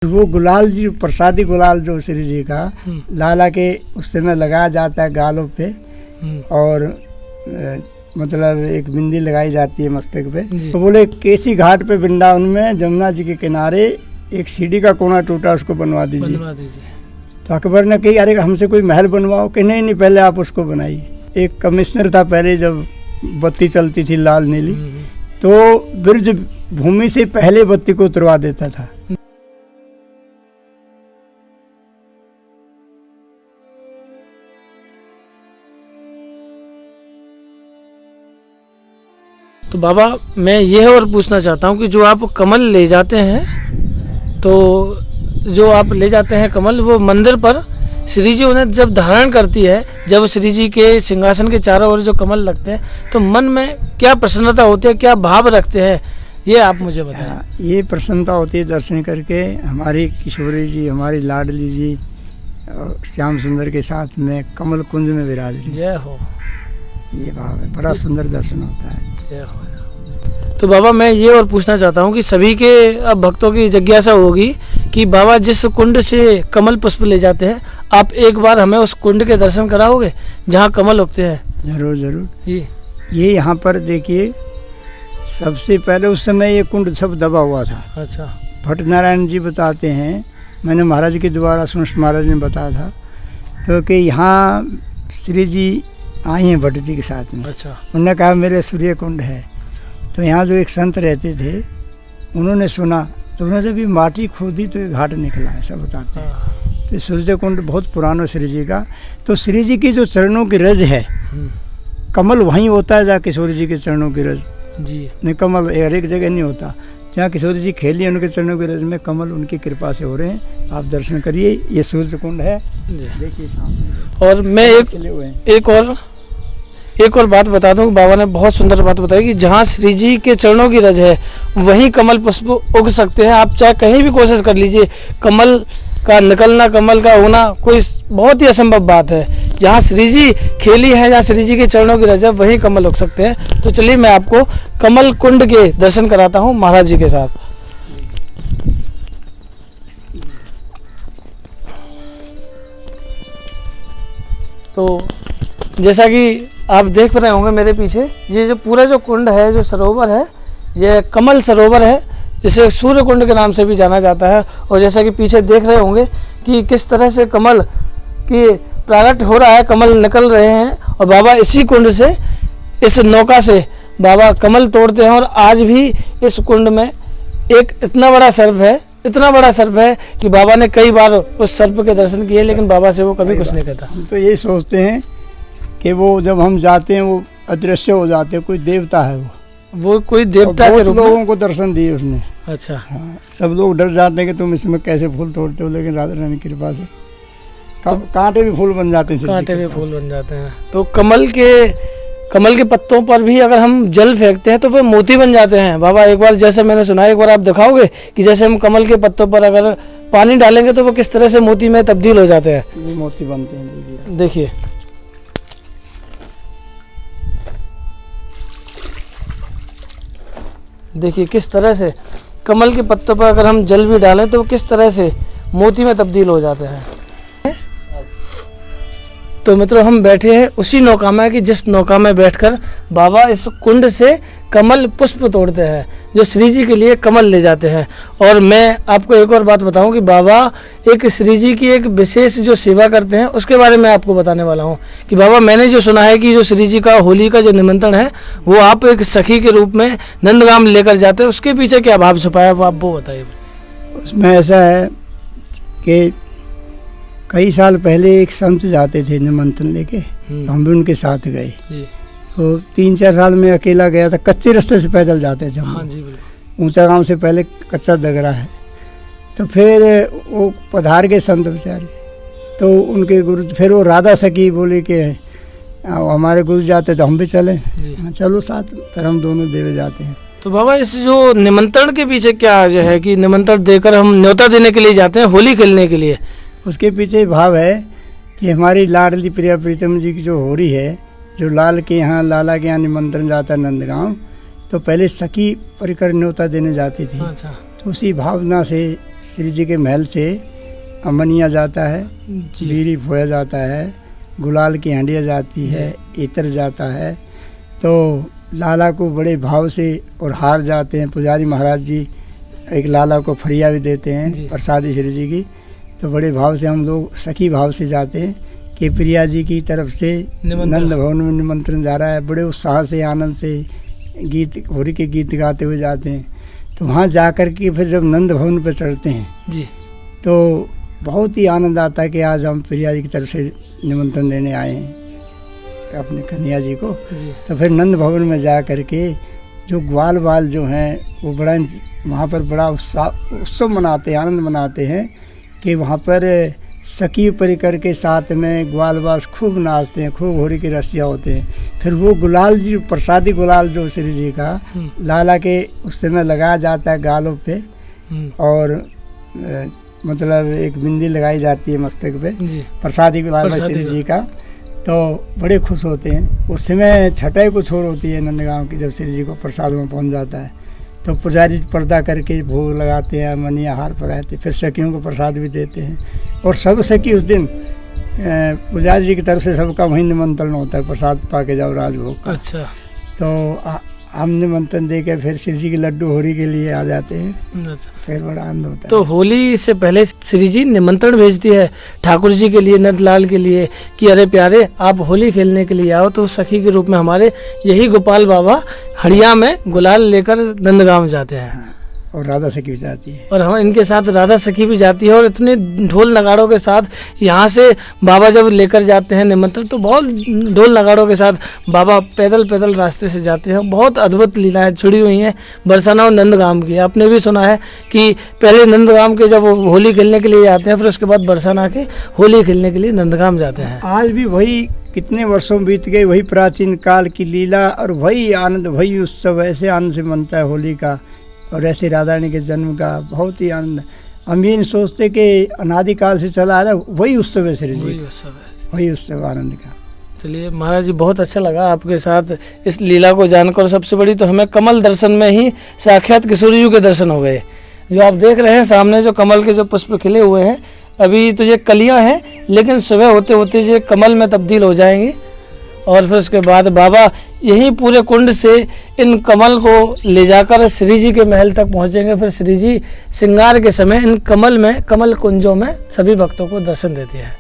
वो गुलाल जी, प्रसादी गुलाल जो श्री जी का लाला के उस समय लगाया जाता है गालों पे, और मतलब एक बिंदी लगाई जाती है मस्तक पे। तो बोले केसी घाट पे वृंदावन में जमुना जी के किनारे एक सीढ़ी का कोना टूटा, उसको बनवा दीजिए। तो अकबर ने कही अरे हमसे कोई महल बनवाओ, कि नहीं नहीं पहले आप उसको बनाइए। एक कमिश्नर था पहले, जब बत्ती चलती थी लाल नीली, तो ब्रज भूमि से पहले बत्ती को उतरवा देता था। तो बाबा मैं यह और पूछना चाहता हूँ कि जो आप कमल ले जाते हैं, तो जो आप ले जाते हैं कमल, वो मंदिर पर श्री जी उन्हें जब धारण करती है, जब श्री जी के सिंहासन के चारों ओर जो कमल लगते हैं, तो मन में क्या प्रसन्नता होती है, क्या भाव रखते हैं, ये आप मुझे बताएं। ये प्रसन्नता होती है दर्शन करके। हमारी किशोरी जी, हमारी लाडली जी श्याम सुंदर के साथ में कमल कुंज में विराज रही। जय हो। ये भाव है, बड़ा सुंदर दर्शन होता है। तो बाबा मैं ये और पूछना चाहता हूँ कि सभी के अब भक्तों की जिज्ञासा होगी कि बाबा जिस कुंड से कमल पुष्प ले जाते हैं, आप एक बार हमें उस कुंड के दर्शन कराओगे जहाँ कमल उगते हैं? जरूर जरूर। ये यहाँ पर देखिए, सबसे पहले उस समय ये कुंड सब दबा हुआ था। अच्छा। भट्ट नारायण जी बताते हैं, मैंने महाराज के द्वारा सुनस्ट महाराज ने बताया था, तो कि यहाँ श्री जी आई हैं भट्ट जी के साथ में। अच्छा। उन्होंने कहा मेरे सूर्य कुंड है। तो यहाँ जो एक संत रहते थे, उन्होंने सुना, तो उन्होंने जब भी माटी खोदी तो एक घाट निकला, ऐसा बताते हैं। तो सूर्य कुंड बहुत पुराना श्री जी का। तो श्री जी की जो चरणों की रज है, कमल वहीं होता है जहाँ किशोरी जी के चरणों की रज जी। नहीं, कमल हर एक जगह नहीं होता। जहाँ किशोरी जी खेली उनके चरणों की रज में कमल उनकी कृपा से हो रहे हैं। आप दर्शन करिए, ये सूर्य कुंड है, देखिए सामने। और मैं एक और बात बता दूं, बाबा ने बहुत सुंदर बात बताई कि जहाँ श्री जी के चरणों की रज है वहीं कमल पुष्प उग सकते हैं। आप चाहे कहीं भी कोशिश कर लीजिए, कमल का निकलना, कमल का होना कोई बहुत ही असंभव बात है। जहाँ श्री जी खेली है, जहाँ श्री जी के चरणों की रज है, वहीं कमल उग सकते हैं। तो चलिए मैं आपको कमल कुंड के दर्शन कराता हूँ महाराज जी के साथ। तो जैसा कि आप देख रहे होंगे मेरे पीछे, ये जो पूरा जो कुंड है, जो सरोवर है, ये कमल सरोवर है, जिसे सूर्य कुंड के नाम से भी जाना जाता है। और जैसा कि पीछे देख रहे होंगे कि किस तरह से कमल की प्रारंभ हो रहा है, कमल निकल रहे हैं। और बाबा इसी कुंड से, इस नौका से बाबा कमल तोड़ते हैं। और आज भी इस कुंड में एक इतना बड़ा सर्प है, इतना बड़ा सर्प है कि बाबा ने कई बार उस सर्प के दर्शन किए, लेकिन बाबा से वो कभी कुछ नहीं कहता। हम तो यही सोचते हैं कि वो जब हम जाते हैं वो अदृश्य हो जाते हैं, कोई देवता है वो कोई देवता के रूप में लोगों को दर्शन दिए उसने। अच्छा। हाँ, सब लोग डर जाते हैं कि तुम इसमें कैसे फूल तोड़ते हो, लेकिन राधा रानी की कृपा से कांटे भी फूल बन जाते हैं। कांटे भी फूल बन जाते हैं। तो कमल के पत्तों पर भी अगर हम जल फेंकते हैं तो वे मोती बन जाते हैं। बाबा एक बार, जैसे मैंने सुना है, एक बार आप दिखाओगे कि जैसे हम कमल के पत्तों पर अगर पानी डालेंगे तो वो किस तरह से मोती में तब्दील हो जाते हैं? ये मोती बनते हैं, देखिए। देखिए किस तरह से कमल के पत्तों पर अगर हम जल भी डालें तो वो किस तरह से मोती में तब्दील हो जाते हैं। तो मित्रों, हम बैठे हैं उसी नौका में कि जिस नौका में बैठकर बाबा इस कुंड से कमल पुष्प तोड़ते हैं, जो श्री जी के लिए कमल ले जाते हैं। और मैं आपको एक और बात बताऊं कि बाबा एक श्री जी की एक विशेष जो सेवा करते हैं उसके बारे में आपको बताने वाला हूं कि बाबा मैंने जो सुना है कि जो श्री जी का होली का जो निमंत्रण है वो आप एक सखी के रूप में नंदगाम लेकर जाते हैं, उसके पीछे क्या भाव छुपाया आप वो बताइए। उसमें ऐसा है कि कई साल पहले एक संत जाते थे निमंत्रण लेके, तो हम भी उनके साथ गए। तो 3-4 साल में अकेला गया था, कच्चे रास्ते से पैदल जाते थे हम। हाँ जी, बिल्कुल। ऊंचा गांव से पहले कच्चा दगरा है। तो फिर वो पधार गए संत बेचारे, तो उनके गुरु, फिर वो राधा सखी बोले कि हमारे गुरु जाते तो हम भी चले। चलो साथ, फिर हम दोनों देवे जाते हैं। तो बाबा इस जो निमंत्रण के पीछे क्या वजह है कि निमंत्रण देकर हम न्योता देने के लिए जाते हैं, होली खेलने के लिए? उसके पीछे भाव है कि हमारी लाडली प्रिया प्रीतम जी की जो होली है, जो लाल के यहाँ, लाला के यहाँ निमंत्रण जाता है नंदगांव, तो पहले सखी परिकर न्योता देने जाती थी। अच्छा। तो उसी भावना से श्री जी के महल से अमनिया जाता है, बीड़ी फोया जाता है, गुलाल की हंडिया जाती है, इत्र जाता है। तो लाला को बड़े भाव से और हार जाते हैं। पुजारी महाराज जी एक लाला को फरिया भी देते हैं प्रसादी श्री जी की। तो बड़े भाव से हम लोग सखी भाव से जाते हैं कि प्रिया जी की तरफ से नंद भवन में निमंत्रण जा रहा है। बड़े उत्साह से आनंद से गीत होली के गीत गाते हुए जाते हैं। तो वहाँ जा कर के फिर जब नंद भवन पर चढ़ते हैं जी, तो बहुत ही आनंद आता है कि आज हम प्रिया जी की तरफ से निमंत्रण देने आए हैं अपने कन्हैया जी को। तो फिर नंद भवन में जा कर के जो ग्वाल बाल जो हैं वो बड़ा वहाँ पर बड़ा उत्सव मनाते हैं, आनंद मनाते हैं कि वहाँ पर सखी परिकर के साथ में ग्वाल बाल खूब नाचते हैं, खूब होली की रसिया होते हैं। फिर वो गुलाल जी प्रसादी गुलाल जो श्री जी का लाला के उस समय लगाया जाता है गालों पे, और मतलब एक बिंदी लगाई जाती है मस्तक पे प्रसादी गुलाल श्री जी का। तो बड़े खुश होते हैं। उस समय छठाई कुछ और होती है नंदगांव की, जब श्री जी को प्रसाद में पहुंच जाता है तो पुजारी पर्दा करके भोग लगाते हैं, मनिया हार पहनाते, फिर सखियों को प्रसाद भी देते हैं। और सब सखी उस दिन पुजारी जी की तरफ से सबका वहीं निमंत्रण होता है, प्रसाद पा के जाओ राजभोग का। अच्छा। तो हम निमंत्रण दे के फिर श्री जी के लड्डू होली के लिए आ जाते हैं। अच्छा। फिर बड़ा आनंद होता है। तो होली से पहले श्री जी निमंत्रण भेजती है ठाकुर जी के लिए, नंदलाल के लिए, कि अरे प्यारे आप होली खेलने के लिए आओ। तो सखी के रूप में हमारे यही गोपाल बाबा हड़िया में गुलाल लेकर नंदगांव जाते हैं। और राधा सखी भी जाती है, और हम इनके साथ राधा सखी भी जाती है। और इतने ढोल नगाड़ों के साथ यहाँ से बाबा जब लेकर जाते हैं निमंत्रण, तो बहुत ढोल नगाड़ों के साथ बाबा पैदल पैदल रास्ते से जाते हैं। बहुत अद्भुत लीलाएं जुड़ी हुई हैं बरसाना और नंदगांव की। आपने भी सुना है कि पहले नंदगांव के जब होली खेलने के लिए जाते हैं, फिर उसके बाद बरसाना के होली खेलने के लिए नंदगांव जाते हैं। आज भी वही कितने वर्षों बीत गए, वही प्राचीन काल की लीला और वही आनंद, वही उत्सव ऐसे आनंद से मनता है होली का और ऐसे राधा रानी के जन्म का। बहुत ही आनंद। हम ये सोचते कि अनादिकाल से चला आ रहा वही उत्सव है श्री जी, वही उत्सव आनंद का। चलिए महाराज जी, बहुत अच्छा लगा आपके साथ इस लीला को जानकर। सबसे बड़ी तो हमें कमल दर्शन में ही साक्षात किशोर जी के दर्शन हो गए। जो आप देख रहे हैं सामने जो कमल के जो पुष्प खिले हुए हैं, अभी तो ये कलियां हैं, लेकिन सुबह होते होते ये कमल में तब्दील हो जाएंगी। और फिर उसके बाद बाबा यहीं पूरे कुंड से इन कमल को ले जाकर श्री जी के महल तक पहुंचेंगे। फिर श्री जी श्रृंगार के समय इन कमल में, कमल कुंजों में सभी भक्तों को दर्शन देते हैं।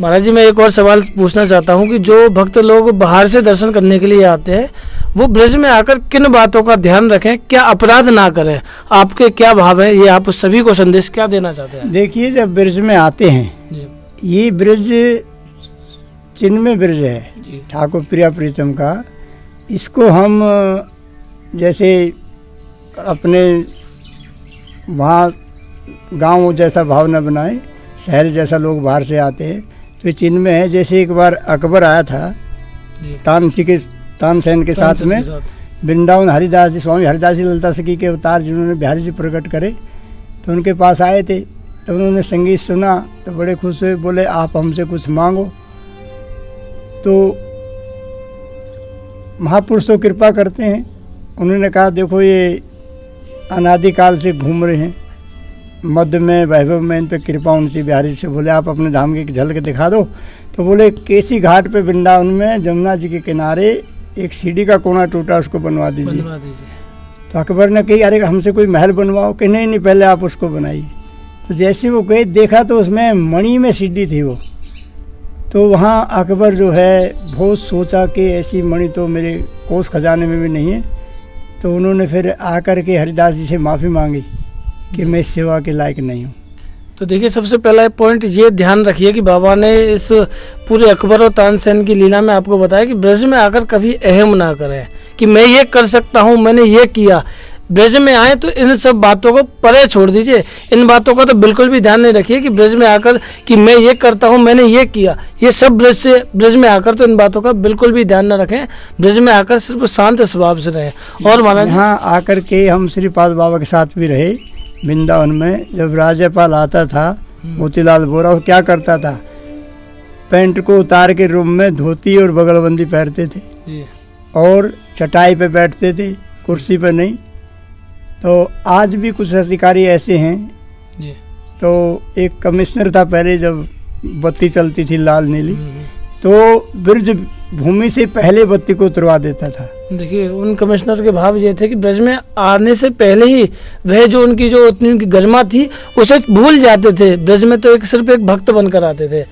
महाराज जी, मैं एक और सवाल पूछना चाहता हूं कि जो भक्त लोग बाहर से दर्शन करने के लिए आते हैं, वो ब्रज में आकर किन बातों का ध्यान रखें, क्या अपराध ना करें? आपके क्या भाव है, ये आप सभी को संदेश क्या देना चाहते हैं? देखिए, जब ब्रज में आते हैं, ये ब्रज चिन्मय ब्रज है ठाकुर प्रिया प्रीतम का। इसको हम जैसे अपने वहाँ गांव जैसा भाव न बनाए, शहर जैसा लोग बाहर से आते हैं तो ये चिन्मय है। जैसे एक बार अकबर आया था तानसेन के साथ में वृंदावन, हरिदास जी, स्वामी हरिदास जी ललिता सखी के अवतार जिन्होंने बिहारी जी प्रकट करे, तो उनके पास आए थे। तो उन्होंने संगीत सुना तो बड़े खुश हुए, बोले आप हमसे कुछ मांगो। तो महापुरुष तो कृपा करते हैं। उन्होंने कहा देखो ये अनादिकाल से घूम रहे हैं, मध्य में वैभव में, इन पर कृपा उनसे बिहारी से। बोले आप अपने धाम की झलक दिखा दो। तो बोले केसी घाट पे वृंदावन में जमुना जी के किनारे एक सीढ़ी का कोना टूटा, उसको बनवा दीजिए। तो अकबर ने कही अरे हमसे कोई महल बनवाओ, कि नहीं पहले आप उसको बनाइए। तो जैसे वो गए देखा तो उसमें मणि में सीढ़ी थी वो। तो वहाँ अकबर जो है बहुत सोचा कि ऐसी मणि तो मेरे कोष खजाने में भी नहीं है। तो उन्होंने फिर आकर के हरिदास जी से माफ़ी मांगी कि मैं इस सेवा के लायक नहीं हूँ। तो देखिए, सबसे पहला पॉइंट ये ध्यान रखिए कि बाबा ने इस पूरे अकबर और तानसेन की लीला में आपको बताया कि ब्रज में आकर कभी अहम ना करें कि मैं ये कर सकता हूँ, मैंने ये किया। ब्रज में आए तो इन सब बातों को परे छोड़ दीजिए। इन बातों का तो बिल्कुल भी ध्यान नहीं रखिए कि ब्रज में आकर कि मैं ये करता हूँ, मैंने ये किया। ये सब ब्रज में आकर तो इन बातों का बिल्कुल भी ध्यान न रखें। ब्रज में आकर सिर्फ शांत स्वभाव से रहें। और महाराज यहाँ आकर के हम श्रीपाद बाबा के साथ भी रहे वृंदावन में। जब राज्यपाल आता था मोतीलाल बोरा, वो क्या करता था, पैंट को उतार के रूम में धोती और बगलबंदी पहनते थे और चटाई पे बैठते थे, कुर्सी पे नहीं। तो आज भी कुछ अधिकारी ऐसे हैं। जी। तो एक कमिश्नर था पहले, जब बत्ती चलती थी लाल नीली, तो ब्रज भूमि से पहले बत्ती को उतरवा देता था। देखिए उन कमिश्नर के भाव ये थे कि ब्रज में आने से पहले ही वह जो उनकी जो उतनी उनकी गरिमा थी उसे भूल जाते थे। ब्रज में तो सिर्फ एक भक्त बनकर आते थे।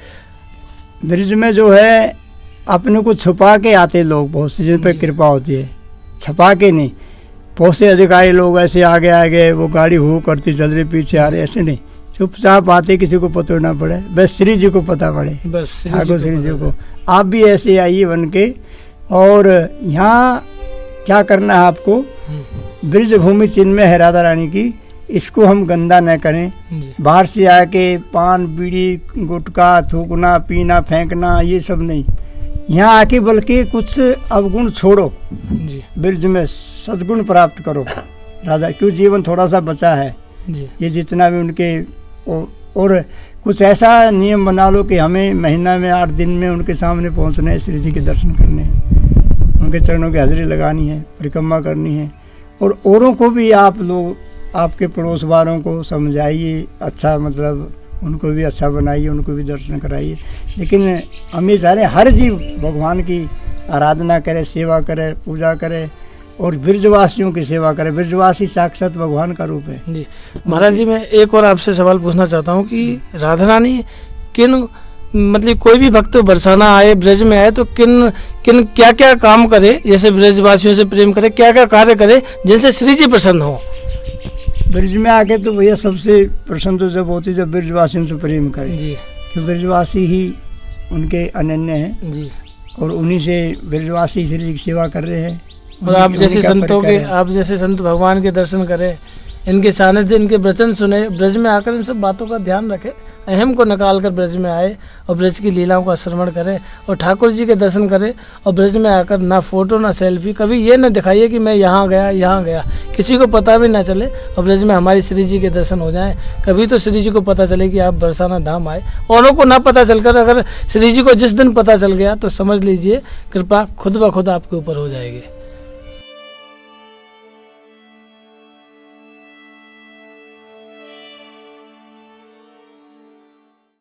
ब्रज में जो है अपने को छुपा के आते लोग बहुत से, जिन पर कृपा होती है, छुपा के नहीं। बहुत से अधिकारी लोग ऐसे आगे आगे वो गाड़ी हो करती चल रही, पीछे आ रहे, ऐसे नहीं, चुपचाप आते, किसी को पता ना पड़े, बस श्री जी को पता पड़े, बस आगो श्री जी को। आप भी ऐसे आइए बन के। और यहाँ क्या करना है आपको, ब्रज भूमि चिन्ह में है राधा रानी की, इसको हम गंदा न करें। बाहर से आके पान बीड़ी गुटखा थूकना पीना फेंकना ये सब नहीं, यहाँ आके बल्कि कुछ अवगुण छोड़ो, ब्रज में सद्गुण प्राप्त करो राधा, क्यों जीवन थोड़ा सा बचा है। ये जितना भी उनके और कुछ ऐसा नियम बना लो कि हमें महीना में 8 दिन में उनके सामने पहुँचना है, श्री जी के दर्शन करने हैं, उनके चरणों की हाजिरी लगानी है, परिक्रमा करनी है। और औरों को भी आप लोग, आपके पड़ोस वालों को समझाइए, अच्छा मतलब उनको भी अच्छा बनाइए, उनको भी दर्शन कराइए। लेकिन हम ये चाह रहे हैं हर जीव भगवान की आराधना करे, सेवा करे, पूजा करे और ब्रजवासियों की सेवा करे। ब्रजवासी साक्षात भगवान का रूप है। जी महाराज जी, मैं एक और आपसे सवाल पूछना चाहता हूँ कि राधा रानी किन, मतलब कोई भी भक्त बरसाना आए, ब्रज में आए, तो किन किन क्या क्या काम करे, जैसे ब्रजवासियों से प्रेम करे, क्या क्या कार्य करे जिनसे श्री जी प्रसन्न हो? ब्रज में आके तो भैया सबसे प्रसन्न तो जब होती जब ब्रजवासियों से प्रेम करें जी, क्योंकि ब्रजवासी ही उनके अनन्य हैं जी, और उन्हीं से ब्रजवासी श्री जी की सेवा कर रहे हैं। और आप जैसे संतों के, आप जैसे संत भगवान के दर्शन करें, इनके सानिध्य, इनके वचन सुने, ब्रज में आकर इन सब बातों का ध्यान रखें, अहम को निकाल कर ब्रज में आए और ब्रज की लीलाओं का श्रवण करें और ठाकुर जी के दर्शन करें। और ब्रज में आकर ना फोटो ना सेल्फी, कभी ये न दिखाइए कि मैं यहाँ गया, किसी को पता भी ना चले, और ब्रज में हमारी श्री जी के दर्शन हो जाएं। कभी तो श्री जी को पता चले कि आप बरसाना धाम आए, औरों को ना पता चलकर अगर श्री जी को जिस दिन पता चल गया तो समझ लीजिए कृपा खुद ब खुद आपके ऊपर हो जाएगी।